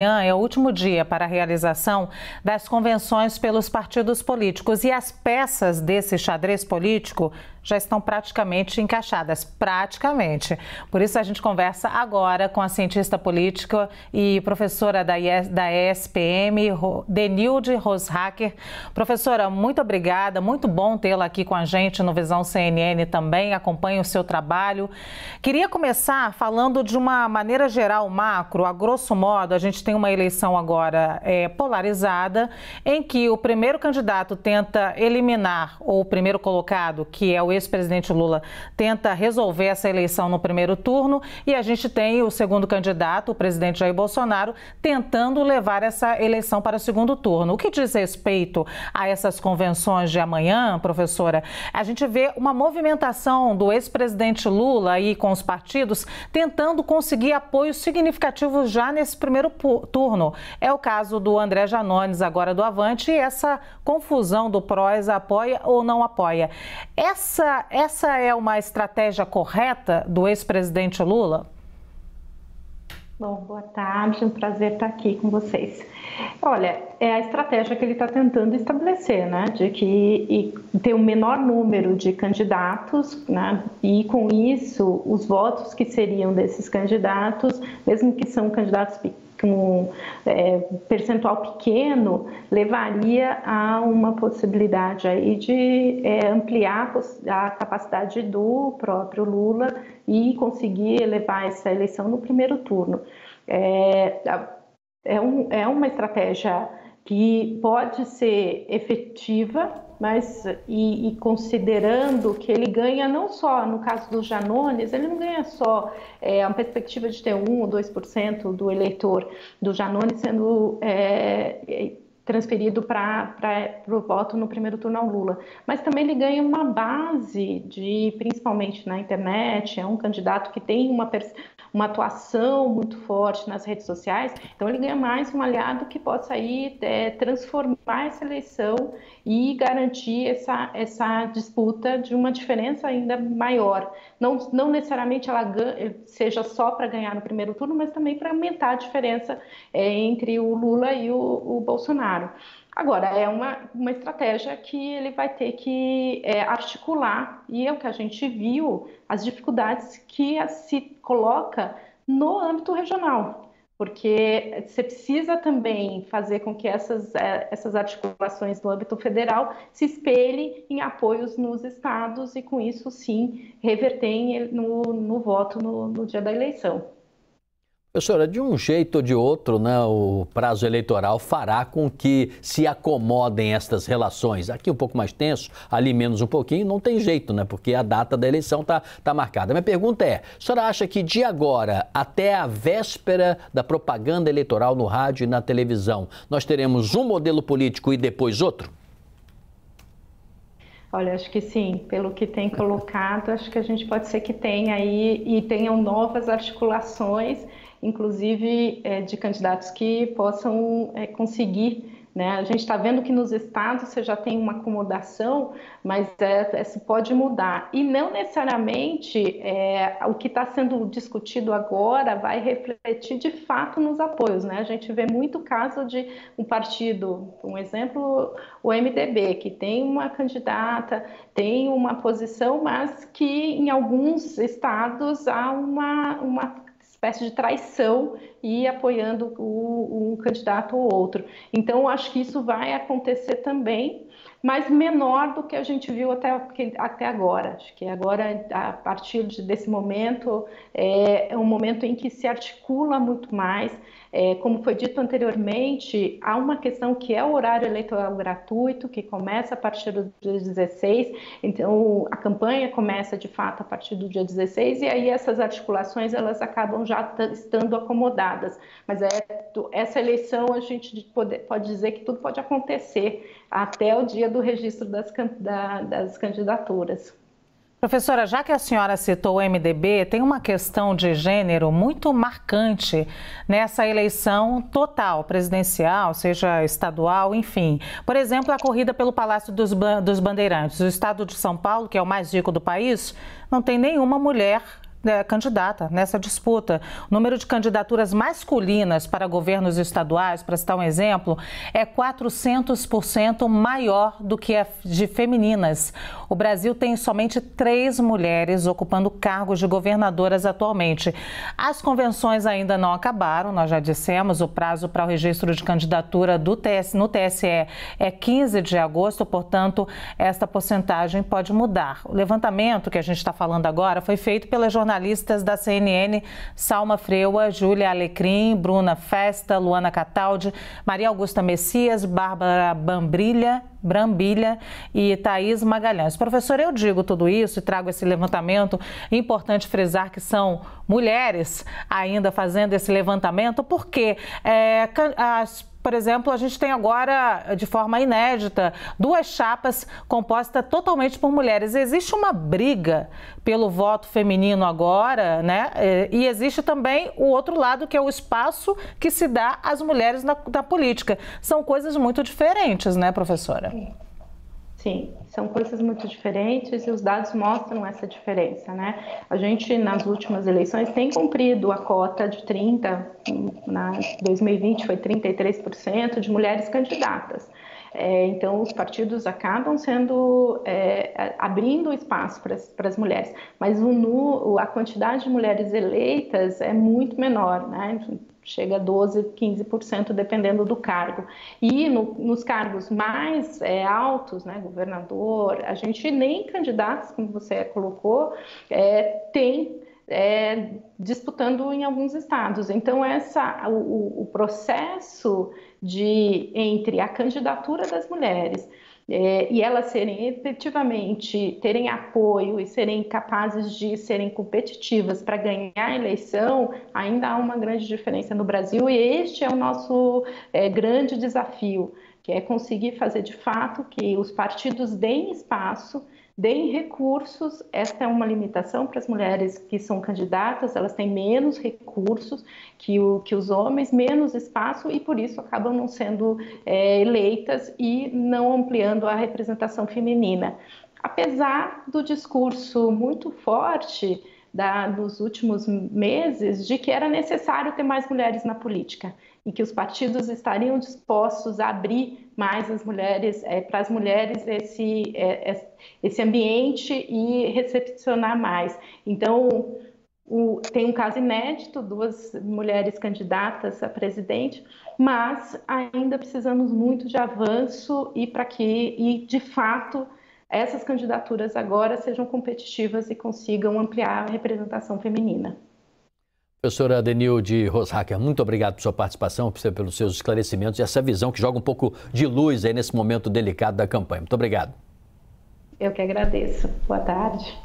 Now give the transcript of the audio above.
Amanhã é o último dia para a realização das convenções pelos partidos políticos e as peças desse xadrez político já estão praticamente encaixadas, praticamente. Por isso a gente conversa agora com a cientista política e professora da ESPM, Denilde Roshacker. Professora, muito obrigada, muito bom tê-la aqui com a gente no Visão CNN também, acompanho o seu trabalho. Queria começar falando de uma maneira geral, macro, a grosso modo, a gente tem uma eleição agora polarizada, em que o primeiro candidato tenta eliminar, ou o primeiro colocado, que é o ex-presidente Lula, tenta resolver essa eleição no primeiro turno, e a gente tem o segundo candidato, o presidente Jair Bolsonaro, tentando levar essa eleição para o segundo turno. O que diz respeito a essas convenções de amanhã, professora, a gente vê uma movimentação do ex-presidente Lula aí com os partidos tentando conseguir apoios significativos já nesse primeiro turno. É o caso do André Janones, agora do Avante, e essa confusão do PROS, apoia ou não apoia. Essa é uma estratégia correta do ex-presidente Lula? Bom, boa tarde, um prazer estar aqui com vocês. Olha, é a estratégia que ele está tentando estabelecer, né, de que ter um menor número de candidatos, né, e com isso os votos que seriam desses candidatos, mesmo que são candidatos com percentual pequeno, levaria a uma possibilidade aí de ampliar a capacidade do próprio Lula e conseguir elevar essa eleição no primeiro turno. É uma estratégia que pode ser efetiva, mas e considerando que ele ganha não só, no caso do Janones, ele não ganha só a perspectiva de ter 1 ou 2% do eleitor do Janones sendo transferido para o voto no primeiro turno ao Lula, mas também ele ganha uma base principalmente na internet, é um candidato que tem uma atuação muito forte nas redes sociais, então ele ganha mais um aliado que possa aí transformar essa eleição e garantir essa disputa de uma diferença ainda maior. Não necessariamente ela seja só para ganhar no primeiro turno, mas também para aumentar a diferença entre o Lula e o Bolsonaro. Agora, é uma estratégia que ele vai ter que articular, e é o que a gente viu, as dificuldades que se coloca no âmbito regional, porque você precisa também fazer com que essas articulações no âmbito federal se espelhem em apoios nos estados e, com isso, sim, reverterem no voto no dia da eleição. Professora, de um jeito ou de outro, né, o prazo eleitoral fará com que se acomodem estas relações. Aqui um pouco mais tenso, ali menos um pouquinho, não tem jeito, né, porque a data da eleição tá marcada. Minha pergunta é, a senhora acha que de agora até a véspera da propaganda eleitoral no rádio e na televisão, nós teremos um modelo político e depois outro? Olha, acho que sim, pelo que tem colocado, acho que a gente pode ser que tenha aí e tenham novas articulações, inclusive de candidatos que possam conseguir, né? A gente está vendo que nos estados você já tem uma acomodação, mas isso pode mudar. E não necessariamente o que está sendo discutido agora vai refletir de fato nos apoios, né? A gente vê muito caso de um partido, um exemplo, o MDB, que tem uma candidata, tem uma posição, mas que em alguns estados há uma espécie de traição e apoiando um candidato ou outro. Então, acho que isso vai acontecer também, mas menor do que a gente viu até agora. Acho que agora, a partir desse momento, é um momento em que se articula muito mais. Como foi dito anteriormente, há uma questão que é o horário eleitoral gratuito, que começa a partir do dia 16, então a campanha começa de fato a partir do dia 16, e aí essas articulações elas acabam já estando acomodadas, mas essa eleição a gente pode dizer que tudo pode acontecer até o dia do registro das candidaturas. Professora, já que a senhora citou o MDB, tem uma questão de gênero muito marcante nessa eleição total, presidencial, seja estadual, enfim. Por exemplo, a corrida pelo Palácio dos Bandeirantes. O estado de São Paulo, que é o mais rico do país, não tem nenhuma mulher candidata nessa disputa. O número de candidaturas masculinas para governos estaduais, para citar um exemplo, é 400% maior do que a de femininas. O Brasil tem somente 3 mulheres ocupando cargos de governadoras atualmente. As convenções ainda não acabaram, nós já dissemos, o prazo para o registro de candidatura no TSE é 15 de agosto, portanto, esta porcentagem pode mudar. O levantamento que a gente está falando agora foi feito pelas jornalistas da CNN, Salma Freua, Júlia Alecrim, Bruna Festa, Luana Cataldi, Maria Augusta Messias, Bárbara Brambilha e Thaís Magalhães. Professor, eu digo tudo isso e trago esse levantamento. É importante frisar que são mulheres ainda fazendo esse levantamento, porque por exemplo, a gente tem agora, de forma inédita, 2 chapas compostas totalmente por mulheres. Existe uma briga pelo voto feminino agora, né? E existe também o outro lado, que é o espaço que se dá às mulheres na política. São coisas muito diferentes, né, professora? Sim, são coisas muito diferentes e os dados mostram essa diferença, né? A gente, nas últimas eleições, tem cumprido a cota de 30%, na 2020 foi 33% de mulheres candidatas. Então, os partidos acabam abrindo espaço para as mulheres, mas a quantidade de mulheres eleitas é muito menor, né? Chega a 12%, 15%, dependendo do cargo. E nos cargos mais altos, né, governador, a gente nem candidatos, como você colocou, tem disputando em alguns estados. Então, o processo entre a candidatura das mulheres e elas serem efetivamente, terem apoio e serem capazes de serem competitivas para ganhar a eleição, ainda há uma grande diferença no Brasil, e este é o nosso grande desafio, que é conseguir fazer de fato que os partidos deem espaço, deem recursos. Esta é uma limitação para as mulheres que são candidatas, elas têm menos recursos que os homens, menos espaço, e por isso acabam não sendo eleitas e não ampliando a representação feminina. Apesar do discurso muito forte nos últimos meses de que era necessário ter mais mulheres na política e que os partidos estariam dispostos a abrir mais as mulheres, para as mulheres esse ambiente e recepcionar mais. Então, tem um caso inédito, 2 mulheres candidatas a presidente, mas ainda precisamos muito de avanço e para que, de fato, essas candidaturas agora sejam competitivas e consigam ampliar a representação feminina. Professora Denilde Roshacker, muito obrigado por sua participação, pelos seus esclarecimentos e essa visão que joga um pouco de luz aí nesse momento delicado da campanha. Muito obrigado. Eu que agradeço. Boa tarde.